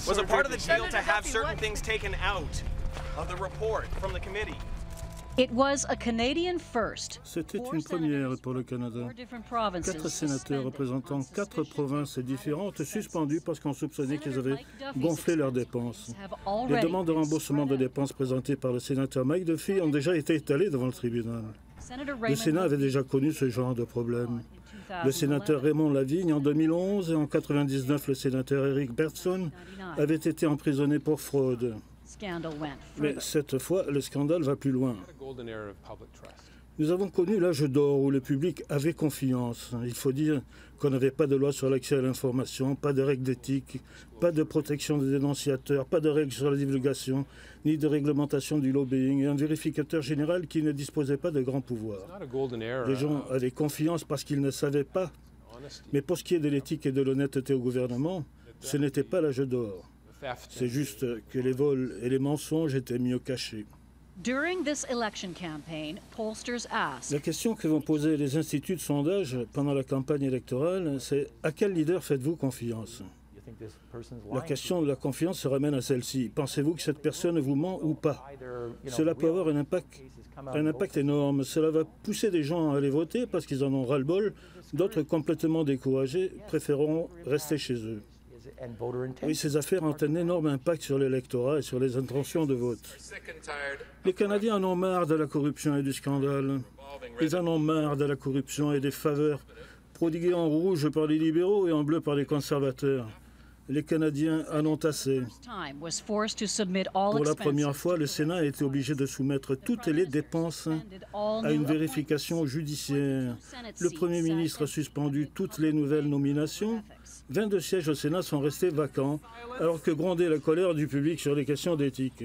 Was a part of the deal to have certain things taken out of the report from the committee? It was a Canadian first. C'était une première pour le Canada. 4 sénateurs représentant 4 provinces différentes suspendus parce qu'on soupçonnait qu'ils avaient gonflé leurs dépenses. Les demandes de remboursement de dépenses présentées par le sénateur Mike Duffy ont déjà été étalées devant le tribunal. Le Sénat avait déjà connu ce genre de problème. Le sénateur Raymond Lavigne en 2011 et en 1999, le sénateur Eric Bertson avait été emprisonné pour fraude. Mais cette fois, le scandale va plus loin. Nous avons connu l'âge d'or où le public avait confiance. Il faut dire qu'on n'avait pas de loi sur l'accès à l'information, pas de règles d'éthique, pas de protection des dénonciateurs, pas de règles sur la divulgation, ni de réglementation du lobbying, et un vérificateur général qui ne disposait pas de grands pouvoirs. Les gens avaient confiance parce qu'ils ne savaient pas. Mais pour ce qui est de l'éthique et de l'honnêteté au gouvernement, ce n'était pas l'âge d'or. C'est juste que les vols et les mensonges étaient mieux cachés. La question que vont poser les instituts de sondage pendant la campagne électorale, c'est à quel leader faites-vous confiance? La question de la confiance se ramène à celle-ci. Pensez-vous que cette personne vous ment ou pas? Cela peut avoir un impact énorme. Cela va pousser des gens à aller voter parce qu'ils en ont ras-le-bol. D'autres, complètement découragés, préféreront rester chez eux. Oui, ces affaires ont un énorme impact sur l'électorat et sur les intentions de vote. Les Canadiens en ont marre de la corruption et du scandale. Ils en ont marre de la corruption et des faveurs prodiguées en rouge par les libéraux et en bleu par les conservateurs. Les Canadiens en ont assez. Pour la première fois, le Sénat a été obligé de soumettre toutes les dépenses à une vérification judiciaire. Le Premier ministre a suspendu toutes les nouvelles nominations. 22 sièges au Sénat sont restés vacants, alors que grondait la colère du public sur les questions d'éthique.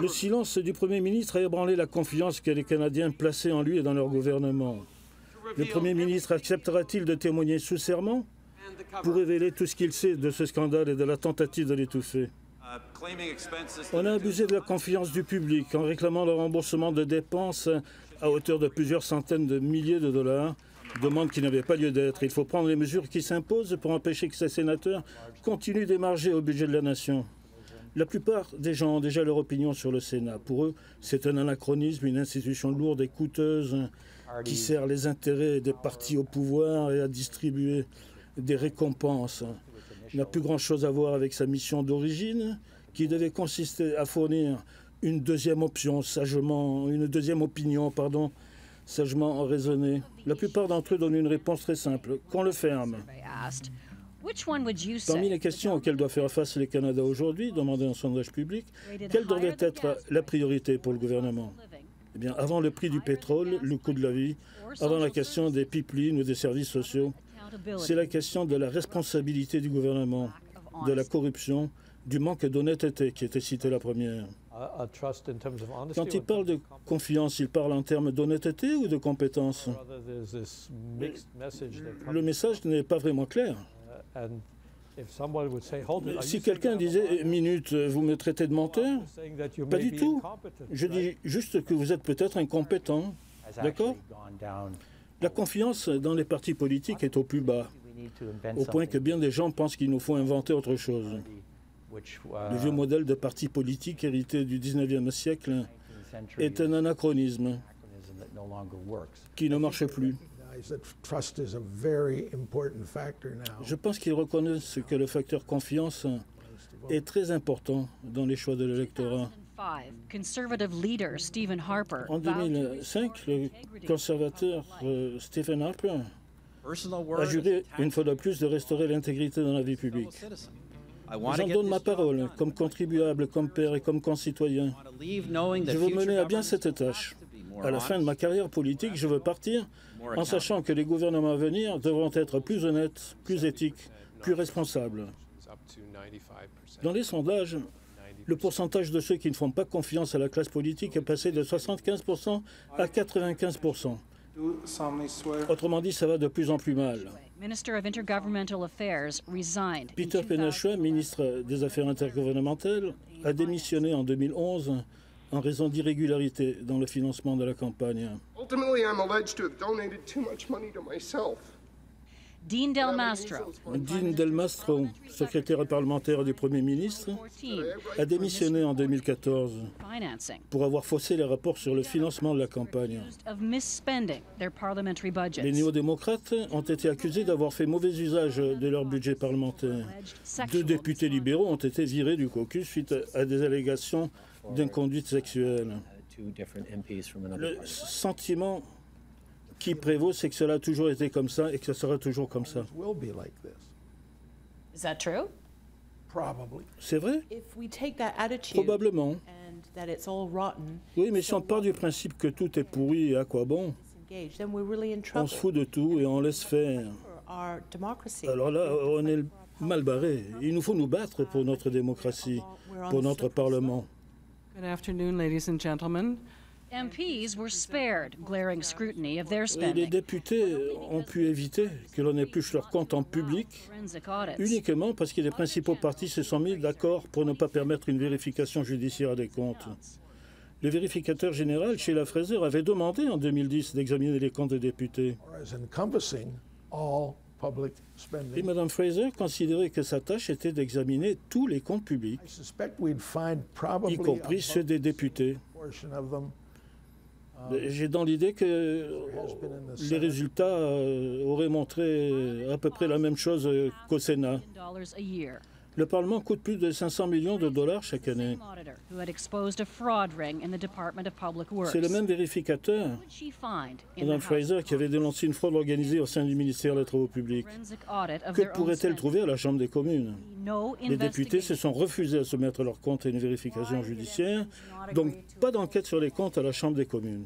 Le silence du Premier ministre a ébranlé la confiance que les Canadiens plaçaient en lui et dans leur gouvernement. Le Premier ministre acceptera-t-il de témoigner sous serment pour révéler tout ce qu'il sait de ce scandale et de la tentative de l'étouffer? On a abusé de la confiance du public en réclamant le remboursement de dépenses à hauteur de plusieurs centaines de milliers de dollars, demande qui n'avait pas lieu d'être. Il faut prendre les mesures qui s'imposent pour empêcher que ces sénateurs continuent d'émarger au budget de la nation. La plupart des gens ont déjà leur opinion sur le Sénat. Pour eux, c'est un anachronisme, une institution lourde et coûteuse qui sert les intérêts des partis au pouvoir et à distribuer des récompenses. Il n'a plus grand-chose à voir avec sa mission d'origine, qui devait consister à fournir une deuxième opinion, sagement raisonnée. La plupart d'entre eux donnent une réponse très simple, qu'on le ferme. Parmi les questions auxquelles doit faire face le Canada aujourd'hui, demandé un sondage public, quelle devrait être la priorité pour le gouvernement? Eh bien, avant le prix du pétrole, le coût de la vie, avant la question des pipelines ou des services sociaux, c'est la question de la responsabilité du gouvernement, de la corruption, du manque d'honnêteté qui était citée la première. Quand il parle de confiance, il parle en termes d'honnêteté ou de compétence? Le message n'est pas vraiment clair. Si quelqu'un disait « Minute, vous me traitez de menteur », pas du tout. Je dis juste que vous êtes peut-être incompétent. D'accord? La confiance dans les partis politiques est au plus bas, au point que bien des gens pensent qu'il nous faut inventer autre chose. Le vieux modèle de parti politique hérité du 19e siècle est un anachronisme qui ne marche plus. Je pense qu'ils reconnaissent que le facteur confiance est très important dans les choix de l'électorat. En 2005, le conservateur Stephen Harper a juré une fois de plus de restaurer l'intégrité dans la vie publique. J'en donne ma parole, comme contribuable, comme père et comme concitoyen. Je veux mener à bien cette tâche. À la fin de ma carrière politique, je veux partir en sachant que les gouvernements à venir devront être plus honnêtes, plus éthiques, plus responsables. Dans les sondages, le pourcentage de ceux qui ne font pas confiance à la classe politique est passé de 75% à 95%. Autrement dit, ça va de plus en plus mal. Peter Penashua, ministre des Affaires intergouvernementales, a démissionné en 2011 en raison d'irrégularités dans le financement de la campagne. Dean Del Mastro, Dean Del Mastro, secrétaire parlementaire du Premier ministre, a démissionné en 2014 pour avoir faussé les rapports sur le financement de la campagne. Les néo-démocrates ont été accusés d'avoir fait mauvais usage de leur budget parlementaire. 2 députés libéraux ont été virés du caucus suite à des allégations d'inconduite sexuelle. Le sentiment qui prévaut, c'est que cela a toujours été comme ça et que ça sera toujours comme ça. Is that true? C'est vrai? Probablement. Oui, mais si on part du principe que tout est pourri et à quoi bon, on se fout de tout et on laisse faire. Alors là, on est mal barré. Il nous faut nous battre pour notre démocratie, pour notre Parlement. Good afternoon, ladies and gentlemen. MPs were spared glaring scrutiny of their Et les spending. députés ont pu éviter que l'on épluche leurs comptes en public Forensic audits. uniquement parce que les principaux partis se sont mis d'accord pour ne pas permettre une vérification judiciaire des comptes. Le vérificateur général, Sheila Fraser, avait demandé en 2010 d'examiner les comptes des députés. Et Mme Fraser considérait que sa tâche était d'examiner tous les comptes publics, y compris ceux des députés. J'ai dans l'idée que les résultats auraient montré à peu près la même chose qu'au Sénat. $1 a year. Le Parlement coûte plus de 500 millions de dollars chaque année. Auditor who had exposed a fraud ring in the Department of Public Works. C'est le même vérificateur, What would she find in Mme the Fraser, qui avait dénoncé une fraude organisée au sein du ministère des Travaux publics. forensic audit of Que their own pourrait-elle spending? trouver à la Chambre des communes? No Les députés se sont refusés à soumettre leurs comptes à une vérification judiciaire, donc pas d'enquête sur les comptes à la Chambre des communes.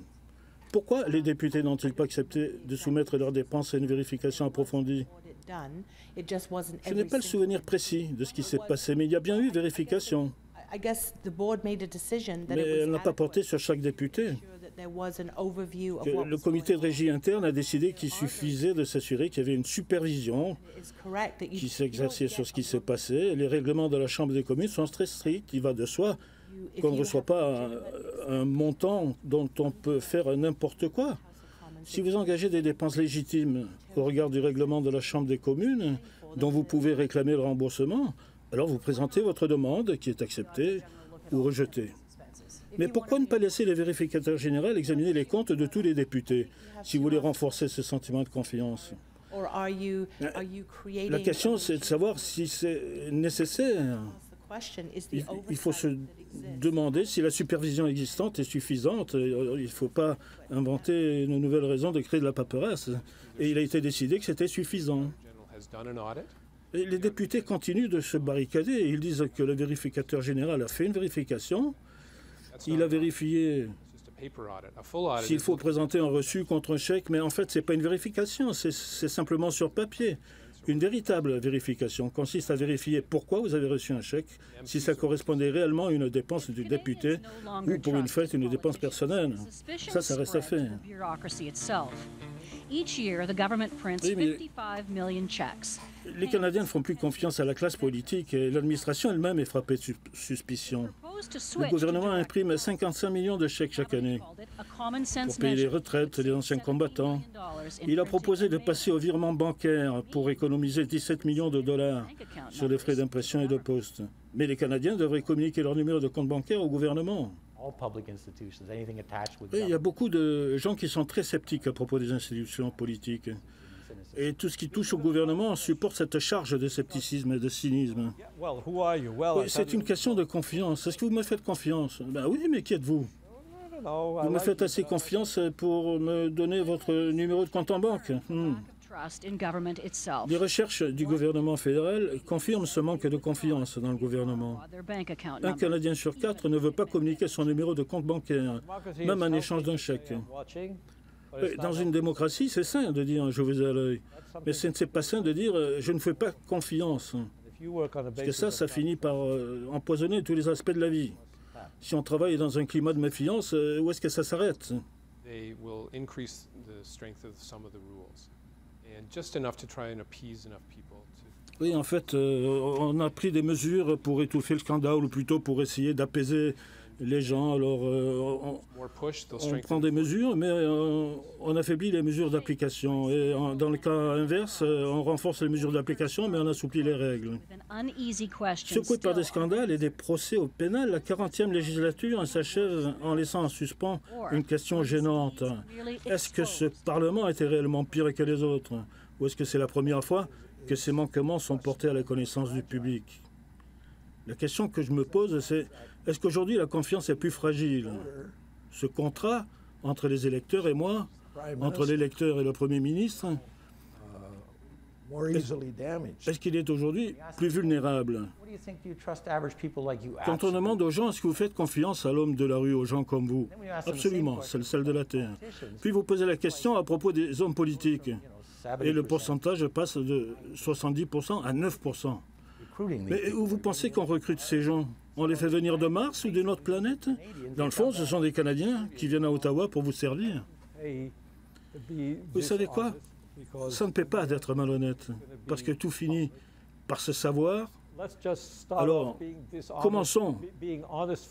Pourquoi les députés n'ont-ils pas accepté de soumettre leurs dépenses à une vérification approfondie? Je n'ai pas le souvenir précis de ce qui s'est passé, mais il y a bien eu vérification. Mais elle n'a pas porté sur chaque député. Le comité de régie interne a décidé qu'il suffisait de s'assurer qu'il y avait une supervision qui s'exerçait sur ce qui s'est passé. Les règlements de la Chambre des communes sont très stricts. Il va de soi qu'on ne reçoit pas un montant dont on peut faire n'importe quoi. Si vous engagez des dépenses légitimes au regard du règlement de la Chambre des communes, dont vous pouvez réclamer le remboursement, alors vous présentez votre demande qui est acceptée ou rejetée. Mais pourquoi ne pas laisser les vérificateurs généraux examiner les comptes de tous les députés, si vous voulez renforcer ce sentiment de confiance? La question, c'est de savoir si c'est nécessaire. Il faut se demander si la supervision existante est suffisante. Il ne faut pas inventer une nouvelle raison de créer de la paperasse. Et il a été décidé que c'était suffisant. Et les députés continuent de se barricader. Ils disent que le vérificateur général a fait une vérification. Il a vérifié s'il faut présenter un reçu contre un chèque, mais en fait, ce n'est pas une vérification, c'est simplement sur papier. Une véritable vérification consiste à vérifier pourquoi vous avez reçu un chèque, si ça correspondait réellement à une dépense du député ou pour une fête, une dépense personnelle. Ça reste à faire. Oui, mais les Canadiens ne font plus confiance à la classe politique et l'administration elle-même est frappée de suspicion. Le gouvernement imprime 55 millions de chèques chaque année pour payer les retraites des anciens combattants. Il a proposé de passer au virement bancaire pour économiser 17 millions de dollars sur les frais d'impression et de poste. Mais les Canadiens devraient communiquer leur numéro de compte bancaire au gouvernement. Et il y a beaucoup de gens qui sont très sceptiques à propos des institutions politiques. Et tout ce qui touche au gouvernement supporte cette charge de scepticisme et de cynisme. Oui, c'est une question de confiance. Est-ce que vous me faites confiance? Ben oui, mais qui êtes-vous? Vous me faites assez confiance pour me donner votre numéro de compte en banque? Les recherches du gouvernement fédéral confirment ce manque de confiance dans le gouvernement. Un Canadien sur 4 ne veut pas communiquer son numéro de compte bancaire, même en échange d'un chèque. Dans une démocratie, c'est sain de dire « je vous ai à l'œil », mais ce n'est pas sain de dire « je ne fais pas confiance ». Parce que ça finit par empoisonner tous les aspects de la vie. Si on travaille dans un climat de méfiance, où est-ce que ça s'arrête? Oui, en fait, on a pris des mesures pour étouffer le scandale, ou plutôt pour essayer d'apaiser les gens, alors on prend des mesures, mais on affaiblit les mesures d'application. Et dans le cas inverse, on renforce les mesures d'application, mais on assouplit les règles. Secouée par des scandales et des procès au pénal, la 40e législature s'achève en laissant en suspens une question gênante. Est-ce que ce Parlement était réellement pire que les autres? Ou est-ce que c'est la première fois que ces manquements sont portés à la connaissance du public? La question que je me pose, c'est est-ce qu'aujourd'hui la confiance est plus fragile? Ce contrat entre les électeurs et moi, entre l'électeur et le Premier ministre, est-ce qu'il est aujourd'hui plus vulnérable? Quand on demande aux gens, est-ce que vous faites confiance à l'homme de la rue, aux gens comme vous? Absolument, c'est le sel de la terre. Puis vous posez la question à propos des hommes politiques. Et le pourcentage passe de 70% à 9%. Mais où vous pensez qu'on recrute ces gens? On les fait venir de Mars ou d'une autre planète? Dans le fond, ce sont des Canadiens qui viennent à Ottawa pour vous servir. Vous savez quoi? Ça ne paie pas d'être malhonnête, parce que tout finit par se savoir. Alors, commençons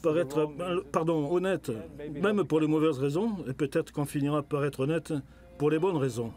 par être honnêtes, même pour les mauvaises raisons, et peut-être qu'on finira par être honnête pour les bonnes raisons.